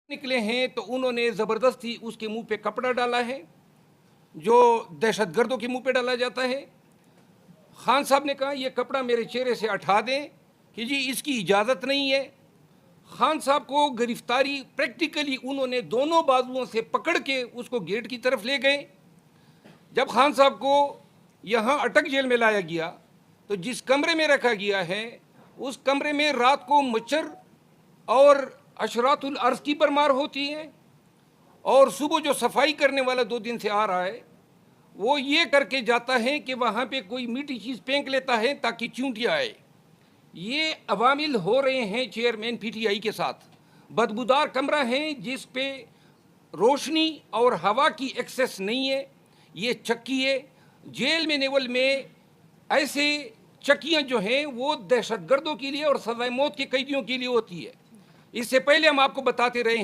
نکلے ہیں تو انہوں نے زبردستی اس کے منہ پہ کپڑا ڈالا ہے جو دہشت گردوں کے منہ پہ ڈالا جاتا ہے. خان صاحب نے کہا یہ کپڑا میرے چہرے سے ہٹا دیں کہ جی اس کی اجازت نہیں ہے. خان صاحب کو گرفتاری پریکٹیکلی انہوں نے دونوں بازوؤں سے پکڑ کے اس کو گیٹ کی طرف لے گئے. جب خان صاحب کو یہاں اٹک جیل میں لایا گیا تو جس کمرے میں رکھا گیا ہے اس کمرے میں رات کو مچھر اور اشرات الارض کی برمار ہوتی ہے، اور صبح جو صفائی کرنے والا 2 دن سے آ رہا ہے وہ یہ کر کے جاتا ہے کہ وہاں پہ کوئی میٹھی چیز پھینک لیتا ہے تاکہ چونٹیاں آئے. یہ عوامل ہو رہے ہیں چیئرمین پی ٹی آئی کے ساتھ. بدبودار کمرہ ہے جس پہ روشنی اور ہوا کی ایکسیس نہیں ہے. یہ چکی ہے. جیل میں نیول میں ایسے چکیاں جو ہیں وہ دہشت گردوں کے لیے اور سزائے موت کے قیدیوں کے لیے ہوتی ہے. اس سے پہلے ہم آپ کو بتاتے رہے ہیں